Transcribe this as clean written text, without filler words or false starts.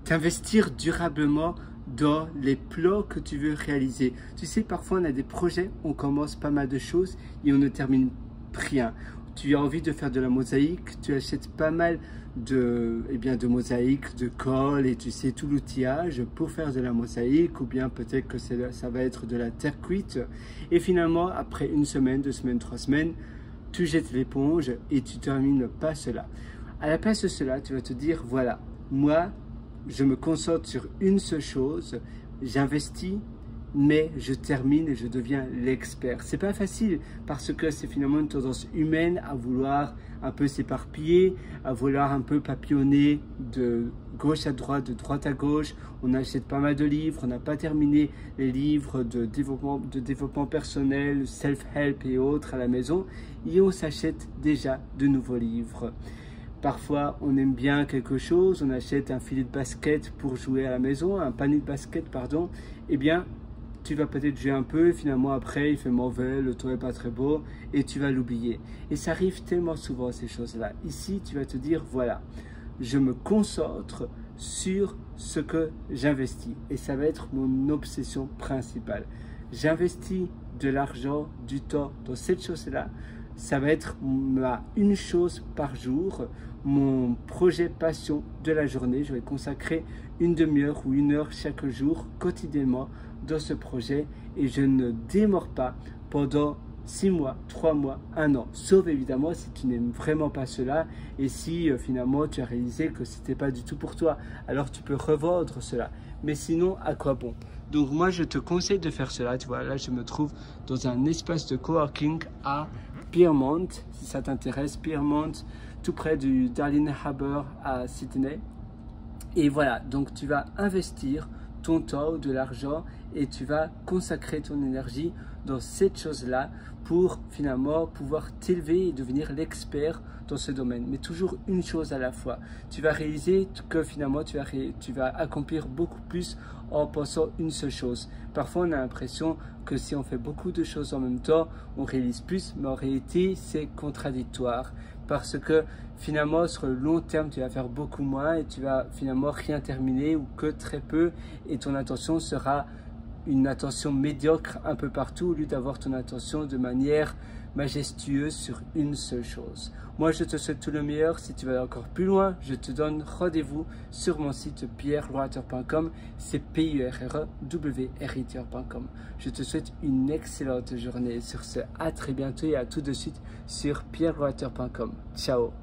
t'investir durablement dans les plans que tu veux réaliser. Tu sais, parfois on a des projets, on commence pas mal de choses et on ne termine rien. Tu as envie de faire de la mosaïque, tu achètes pas mal de mosaïques, de colle et tu sais tout l'outillage pour faire de la mosaïque, ou bien peut-être que ça va être de la terre cuite. Et finalement, après une semaine, 2 semaines, 3 semaines, tu jettes l'éponge et tu termines pas cela. À la place de cela, tu vas te dire, voilà, moi, je me concentre sur une seule chose, j'investis, mais je termine et je deviens l'expert. C'est pas facile parce que c'est finalement une tendance humaine à vouloir un peu s'éparpiller, à vouloir un peu papillonner de gauche à droite, de droite à gauche. On achète pas mal de livres, on n'a pas terminé les livres de développement personnel, self-help et autres à la maison et on s'achète déjà de nouveaux livres. Parfois, on aime bien quelque chose, on achète un filet de basket pour jouer à la maison, un panier de basket, pardon. Eh bien, tu vas peut-être jouer un peu, et finalement après, il fait mauvais, le toit n'est pas très beau, et tu vas l'oublier. Et ça arrive tellement souvent, ces choses-là. Ici, tu vas te dire, voilà, je me concentre sur ce que j'investis. Et ça va être mon obsession principale. J'investis de l'argent, du temps dans cette chose-là. Ça va être une chose par jour, mon projet passion de la journée. Je vais consacrer une demi-heure ou 1 heure chaque jour, quotidiennement, dans ce projet. Et je ne démords pas pendant 6 mois, 3 mois, 1 an. Sauf évidemment si tu n'aimes vraiment pas cela et si finalement tu as réalisé que ce n'était pas du tout pour toi. Alors tu peux revendre cela. Mais sinon, à quoi bon? Donc moi, je te conseille de faire cela. Tu vois, là, je me trouve dans un espace de coworking à Piermont, si ça t'intéresse, Piermont, tout près du Darling Harbour à Sydney. Et voilà, donc tu vas investir ton temps, de l'argent, et tu vas consacrer ton énergie dans cette chose-là pour finalement pouvoir t'élever et devenir l'expert dans ce domaine. Mais toujours une chose à la fois. Tu vas réaliser que finalement tu vas accomplir beaucoup plus en pensant une seule chose. Parfois on a l'impression que si on fait beaucoup de choses en même temps, on réalise plus, mais en réalité c'est contradictoire. Parce que finalement sur le long terme tu vas faire beaucoup moins et tu vas finalement rien terminer ou que très peu, et ton attention sera une attention médiocre un peu partout au lieu d'avoir ton attention de manière majestueuse sur une seule chose. Moi, je te souhaite tout le meilleur. Si tu vas encore plus loin, je te donne rendez-vous sur mon site pierrewriter.com. C'est pierrewriter.com. Je te souhaite une excellente journée. Sur ce, à très bientôt et à tout de suite sur pierrewriter.com. Ciao.